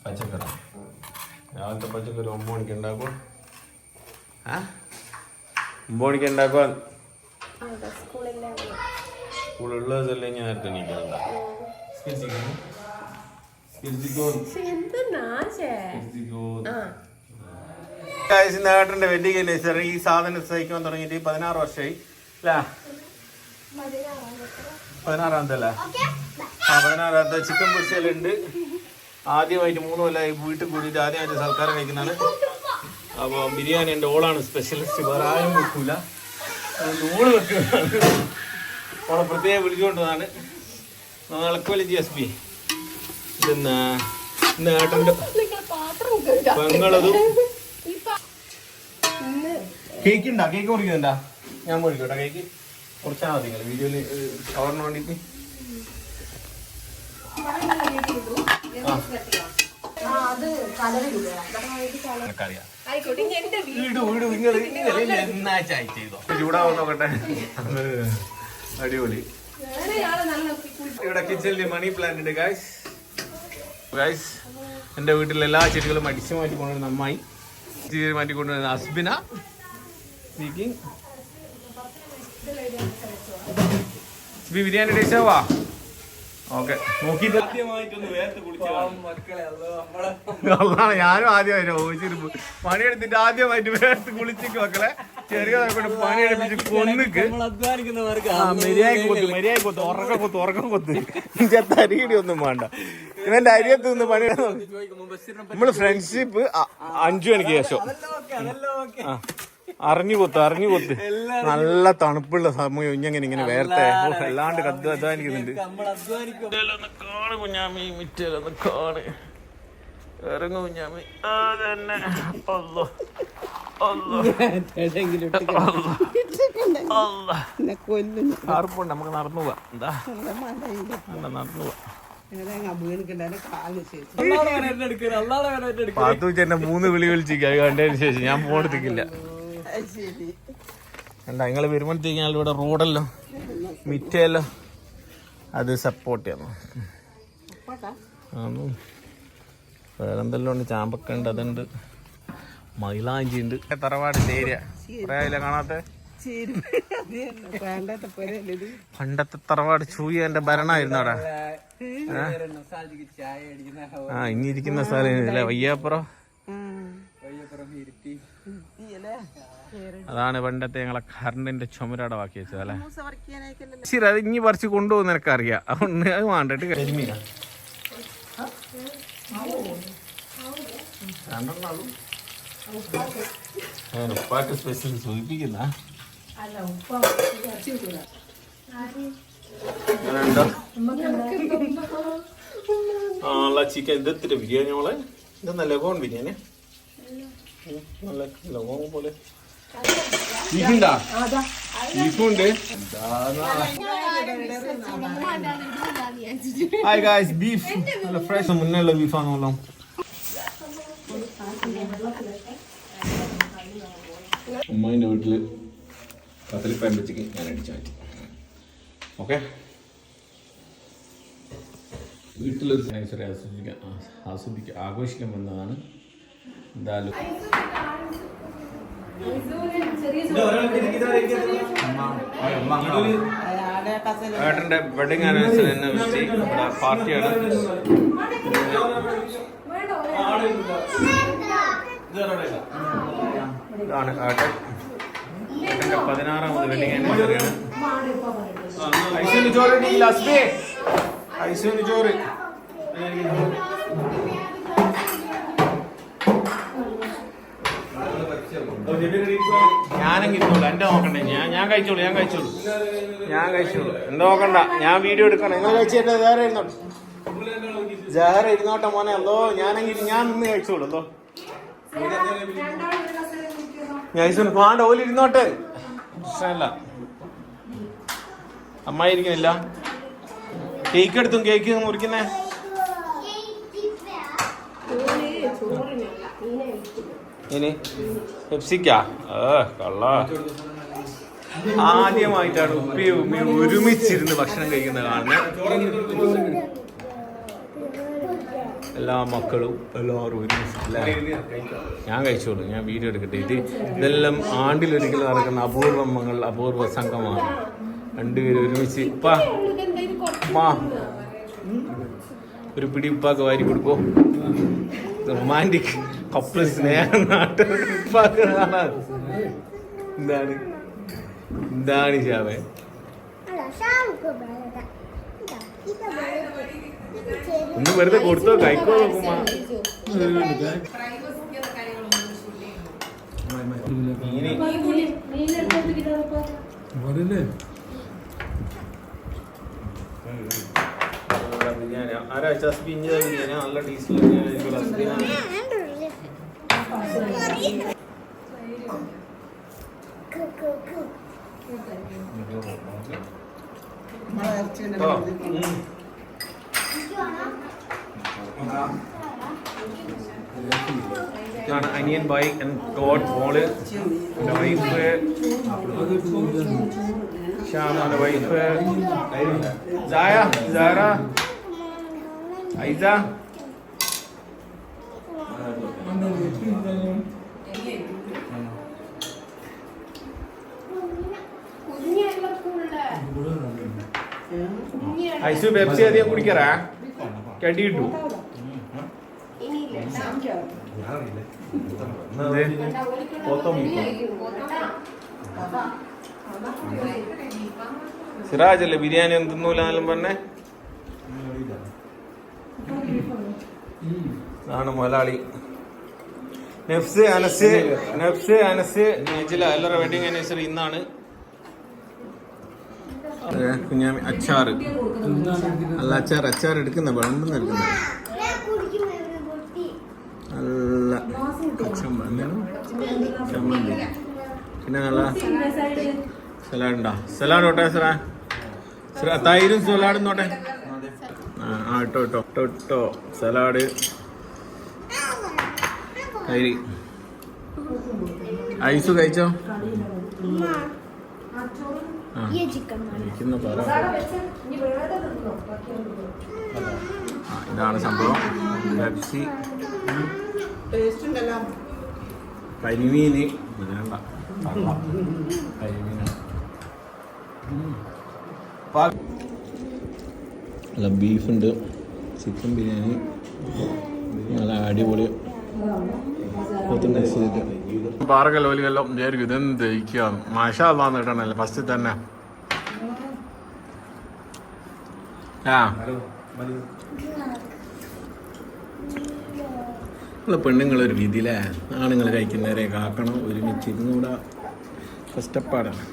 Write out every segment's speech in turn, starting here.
പച്ചക്കറി രാവിലത്തെ പച്ചക്കറി 9 മണിക്ക് ഉണ്ടാക്കുക. 9 മണിക്ക് ഉണ്ടാക്കുക. സ്കൂളുള്ളതല്ലേ ഞാൻ നേരത്തെ എണീക്കുന്നുണ്ടാ. നേട്ടന്റെ വെഡിങ് ആനിവേഴ്സറി ഈ സാധനം സഹിക്കാൻ തുടങ്ങിയിട്ട് 16 വർഷമായി അല്ലേ? 16-ാമത്തെ അല്ലേ? 16-ാമത്തെ ചിക്കൻ പൊരിച്ചലുണ്ട്. ആദ്യമായിട്ട് 3 കൊല്ലമായി വീട്ടിൽ കൂടിയിട്ട് ആദ്യമായിട്ട് സൽക്കാരം കഴിക്കുന്നതാണ്. അപ്പോൾ ബിരിയാണി എൻ്റെ ഓളാണ് സ്പെഷ്യലിസ്റ്റ്, വേറെ ആരും വെക്കൂല. ഓള് വെക്കുന്നതാണ്. ഓളെ പ്രത്യേകം വിളിച്ചുകൊണ്ടതാണ്. ഇളക്കുവലി GSB. പിന്നെ ഏട്ടൻ്റെ പെങ്ങളതും. കേക്ക് ഉണ്ടാ? കേക്ക് മുറിക്കുന്നുണ്ടാ? ഞാൻ മുറിക്കോട്ടെ. കേക്ക് കുറച്ചാൽ മതി നിങ്ങൾ വീഡിയോയിൽ കവറിന് വേണ്ടിയിട്ട്. ചൂടാവാൻ നോക്കട്ടെ. അടിപൊളി. ഇവിടെ കിച്ചണിൽ മണി പ്ലാന്റ് ഉണ്ട് ഗൈസ്. ഗൈസ് എൻ്റെ വീട്ടിലെ എല്ലാ ചെടികളും അടിച്ചു മാറ്റി കൊണ്ടുവരുന്ന അമ്മായി, മാറ്റി കൊണ്ടുവരുന്ന ഹസ്ബിന സ്പീക്കിംഗ്. ബിരിയാണി ടേസ്റ്റ് ആവാ? ഓക്കെ. നോക്കിയിട്ട് ആദ്യമായിട്ടൊന്ന് വേർത്ത് കുളിച്ചതാണ്. ഞാനും ആദ്യമായിട്ട് ചോദിച്ചിരുന്നു. പണിയെടുത്തിട്ട് ആദ്യമായിട്ട് വേർത്ത് കുളിച്ചിക്ക് മക്കളെ. ചെറിയ പണിയെടുപ്പിച്ച് കൊന്നിക്ക് മര്യാദ കൊത്ത് ഉറക്കം കൊത്ത്. ചെത്ത അരികടി ഒന്നും വേണ്ട. ഇവന്റെ അരിയത്ത് നിന്ന് പണിയെടുത്ത് നമ്മള് ഫ്രണ്ട്ഷിപ്പ് 5 മണിക്ക് ശേഷം അറിഞ്ഞു കൊത്ത് നല്ല തണുപ്പുള്ള സമയം ഇങ്ങനെ വേർത്തെ അല്ലാണ്ട് അധ്വാനിക്കുന്നുണ്ട്. കാണ് കുഞ്ഞാമി മിറ്റൊന്ന് കാണ് ഇറങ്ങു കുഞ്ഞാമി. അതന്നെ ആർപ്പുണ്ട്. നമുക്ക് നടന്നു പോവാം. എന്താ നടന്നു പോവാം. പാത്തു ചേട്ടനെ 3 വിളി വിളിച്ചിരിക്കുക കണ്ടതിന് ശേഷം ഞാൻ പോണെടുത്തിക്കില്ല. എന്താ നിങ്ങൾ വരുമ്പോഴത്തേക്ക് ഇവിടെ റോഡല്ലോ മിറ്റയല്ലോ അത് സപ്പോർട്ട് ചെയ്യണം. വേറെന്തെല്ലാം ഉണ്ട്? ചാമ്പക്ക ഉണ്ട്, അതുണ്ട്, മൈലാഞ്ചി ഉണ്ട്. തറവാടിന്റെ ഏരിയ കുറെ ആയില്ല കാണാത്ത. പണ്ടത്തെ തറവാട് ചൂയന്റെ ഭരണമായിരുന്നു അവിടെ. ഇനി ഇരിക്കുന്ന സ്ഥലം വയ്യാപ്പുറം. അതാണ് പണ്ടത്തെ ഞങ്ങളെ കറണ്ടിന്റെ ചുമരട ബാക്കി വെച്ചത് അല്ലെ. ശരി, അത് ഇനി പറിച്ച് കൊണ്ടുപോകുന്ന എനിക്കറിയാം. അതുകൊണ്ട് അത് വേണ്ടിട്ട് കരിമീന ഉപ്പാക്ക് സ്പെഷ്യൽ സൂചിപ്പിക്കുന്ന ചിക്കൻ. ഇതെത്തിട്ട് ബിരിയാണി മോളെ? ഇതെന്നാ ലഗോൺ ബിരിയാണി? നല്ല ലഗോൺ പോലെ ബീഫുണ്ടാ? ബീഫുണ്ട്. ഹായ് ഗായ്സ്, ബീഫ് നല്ല ഫ്രഷ് മുന്നുള്ള ബീഫാണല്ലോ. ഉമ്മാൻ്റെ വീട്ടില് കത്തലിപ്പാൻ വെച്ചിട്ട് ഞാൻ അടിച്ചു മാറ്റി. ഓക്കെ, വീട്ടിലൊരു ആനിവേഴ്സറി ആസ്വദിക്കാൻ ആഘോഷിക്കാൻ വന്നതാണ്. എന്തായാലും ഏട്ടൻ്റെ വെഡിങ് ആനിവേഴ്സറി എന്നെ വെച്ച് ഇവിടെ പാർട്ടിയാണ്. ഇതാണ് ഏട്ടൻ. ഏട്ടൻ്റെ 16ാമത് വെഡിങ് ആനിവേഴ്സറിയാണ്. ഐശ്വര്യ ചോറ് ഐശ്വര്യ ചോറ് ഞാനെങ്കിൽ ഇരുന്നോളൂ. എന്റെ നോക്കണ്ടേ? ഞാൻ കഴിച്ചോളൂ. എന്താ നോക്കണ്ട, ഞാൻ വീഡിയോ എടുക്കണം. നിങ്ങൾ കഴിച്ചിട്ട് ജഹറ ഇരുന്നോട്ടെ മോനെ. എന്തോ ഞാൻ നിന്ന് കഴിച്ചോളൂ. എന്തോ ഞാൻ പാണ്ട ഓല് ഇരുന്നോട്ടെ, പ്രശ്നമല്ല. അമ്മായി ഇരിക്കുന്നില്ല. കേക്ക് എടുത്തും. കേക്ക് മുറിക്കുന്നേ ഇനി പെപ്സിക്കാ? കള്ള ആദ്യമായിട്ടാണ് ഉപ്പയും ഉമ്മയും ഒരുമിച്ചിരുന്ന് ഭക്ഷണം കഴിക്കുന്നത് കാണുന്നത്. എല്ലാ മക്കളും എല്ലാവരും ഒരുമിച്ച്. ഞാൻ കഴിച്ചോളൂ, ഞാൻ വീഡിയോ എടുക്കട്ടെ. ഇതെല്ലാം ആണ്ടിലൊരിക്കലും നടക്കുന്ന അപൂർവ സംഘമാണ്. രണ്ടുപേരും ഒരുമിച്ച്. ഉപ്പാ ഒരു പിടി ഉപ്പാക്ക് വാരി കൊടുക്കോ. റൊമാൻറ്റിക് കപ്പിൾ സ്നേഹം നാട്ടിൽ ഉപ്പാക്ക് കാണാൻ. എന്താണ് ശാവേ? ഒന്ന് വെറുതെ കൊടുത്തോ, കഴിക്കോ നോക്കുമ്പോ. ബിരിയാണി ആരാ ചസ്ബിഞ്ഞ ബിരിയാണി? നല്ല ടേസ്റ്റുള്ള ബിരിയാണി. ഇതാണ് അനിയൻ ബൈ ഗോഡ് മോള്, എൻ്റെ വൈഫ് ഷാമാണ്, വൈഫ് സാറ ഐസ. ഐസു പെപ്സി അധികം കുടിക്കറാ? കടി കിട്ടു. സിറാജല്ലേ ബിരിയാണി ഒന്നും തിന്നൂലെന്നെല്ലാം പറഞ്ഞേ? ആണ് മൊലാളി. നഫ്സ് അനസ് നെജില എല്ലാവരുടെ വെഡിങ് ആനിവേഴ്സറി ഇന്നാണ്. കുഞ്ഞാമി അച്ചാറ് അല്ല അച്ചാർ എടുക്കുന്ന വിളമ്പെന്ന് എടുക്കുന്നത് നല്ല ചമ്മന്തി. പിന്നെ നല്ല സലാഡ് ഉണ്ടോ? സലാഡ് ഓട്ടെ തൈരും സലാഡും നോട്ടെ. ഇട്ടോ സലാഡ് തൈര്. ഐസ് കഴിച്ചോ? ഇതാണ് സംഭവം. പെപ്സി, കരിമീന്, നല്ല ബീഫുണ്ട്, ചിക്കൻ ബിരിയാണി നല്ല അടിപൊളി. പാറകലോലിയെല്ലാം വിചാരിക്കും ഇതെന്ത് ദഹിക്കുക. മാഷാ അല്ലാന്ന് കിട്ടണല്ലേ ഫസ്റ്റ് തന്നെ. പെണ്ണുങ്ങളൊരു വിധിയിലെ ആണുങ്ങൾ കഴിക്കുന്നവരെ കാക്കണം, ഒരുമിച്ച് ഇരുന്നൂടെ കഷ്ടപ്പാടാണ്.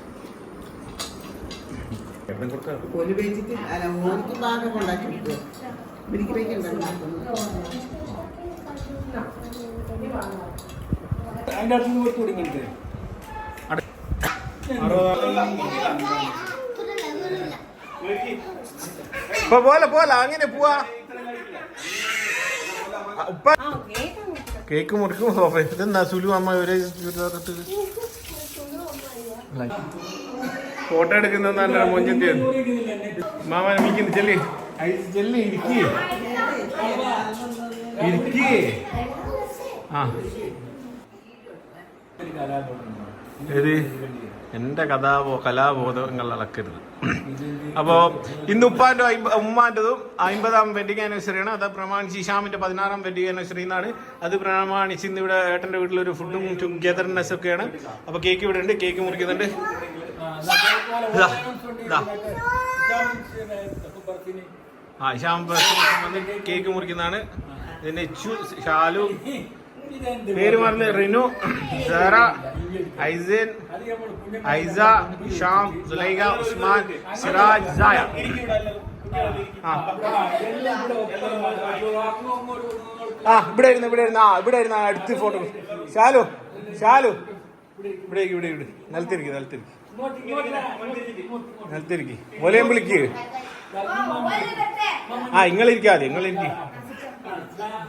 പോലെ അങ്ങനെ പോവാ. കേക്ക് മുറിക്കും. ഇതെന്താ സുലു അമ്മ ഒരേ ഫോട്ടോ എടുക്കുന്ന മൊഞ്ചത്തി മാമ മിക്കുന്നു. ചെല്ലി ചെല്ലി ഇരിക്കേ. ഏത് എൻ്റെ കലാബോധങ്ങൾ അളക്കരുത്. അപ്പോൾ ഇന്ന് ഉമ്മാൻ്റെതും 50-ാം വെഡിങ് ആനിവേഴ്സറിയാണ്. അത് പ്രമാണിച്ച് ഇഷാമിൻ്റെ 16-ാം വെഡിങ് ആനിവേഴ്സറി എന്നാണ്. അത് പ്രമാണിച്ച് ഇന്ന് ഇവിടെ ഏട്ടൻ്റെ വീട്ടിലൊരു ഫുഡും ടുഗെദർനെസ് ഒക്കെയാണ്. അപ്പോൾ കേക്ക് ഇവിടെ ഉണ്ട്, കേക്ക് മുറിക്കുന്നുണ്ട്. ഇഷാം വന്ന് കേക്ക് മുറിക്കുന്നതാണ്. ഇതിൻ്റെ ഷാലു, പേര് പറഞ്ഞ് റിനു, സാറ, ഐസൻ, ഐസ, ഷാം, സുലൈഖ, ഉസ്മാൻ, സിറാജ്, സായ. ഇവിടെ ഇരുന്ന അടുത്ത് ഫോട്ടോ. ഷാലു ഇവിടെ നിലത്തിരിക്കും. ഒലയും വിളിക്ക്. ഇങ്ങളിരിക്കാതെ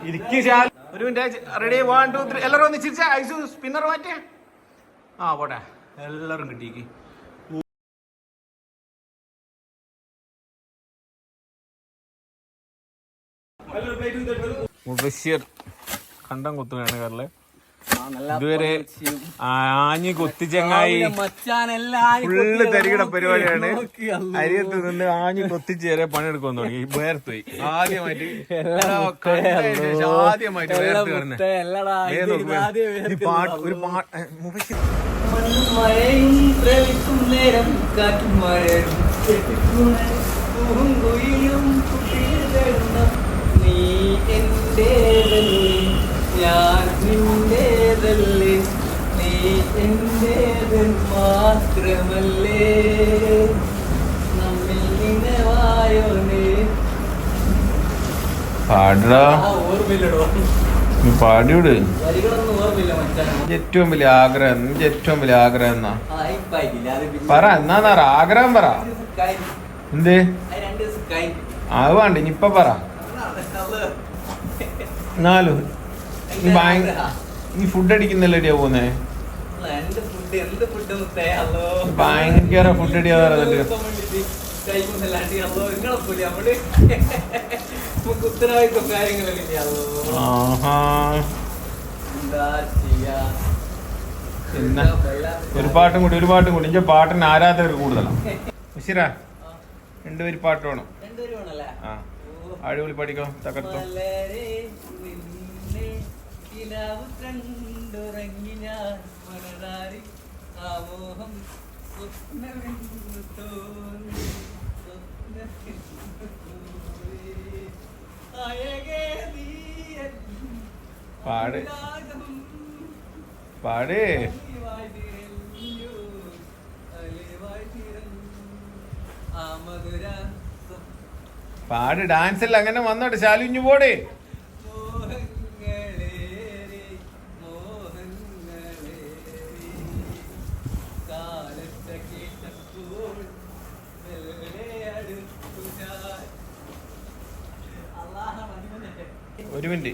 ഇരിക്കും. ഷാലു ഒരു മിനിറ്റ്. റെഡി 1 2 3 എല്ലാവരും ഒന്ന് ചിരിച്ച. ഐസു സ്പിന്നർ മാറ്റേ. പോട്ടെ എല്ലാവരും കിട്ടിയേക്ക്. മുബഷിർ കണ്ടം കുത്തുകയാണ് കറില്. ഇതുവരെ ആഞ്ഞി കൊത്തി ചങ്ങായി ഫുള്ള് തരികിട പരിപാടിയാണ്. അരിയത്ത് നിന്ന് ആഞ്ഞി കൊത്തിച്ചേരെ പണിയെടുക്കാൻ തുടങ്ങി. വേർത്ത് പോയി ആദ്യമായിട്ട് വേർത്ത് കിടന്നെ. ഒരു പാട്ട് മുബഷിർ നീ എന്റേതല്ലേ ഞാൻ നിന്റേതല്ലേ നീ എന്റേത് മാത്രമല്ലേ നമ്മിൽ നിന്നവായോനേ. പാടാ ഓർമ്മയില്ലടോ, നീ പാടിയോട്. ഏറ്റവും വലിയ ആഗ്രഹം, ഏറ്റവും വലിയ ആഗ്രഹം എന്നാ പറ, എന്നാ ആഗ്രഹം പറ. എന്ത് അത് വേണ്ട, ഇനിയിപ്പൊ പറ. എന്നാലും നീ ഫുഡ് അടിക്കുന്നല്ലേടിയാ പോന്നേ? ഭയങ്കര ഫുഡ് അടിയാ. പിന്നെ ഒരു പാട്ടും കൂടി എന്റെ പാട്ടിന് ആരാധകർ കൂടുതലാണ്. മുഷിറ രണ്ടുപേര് പാട്ട് വേണം. ആ അടിപൊളി പഠിക്കോ, തകർത്തോ. പാട് പാട് പാട്. ഡാൻസ് അല്ല, അങ്ങനെ വന്നോട്ടെ. ശാലുഞ്ഞു പോടേ. ഒരു മിനിറ്റ്.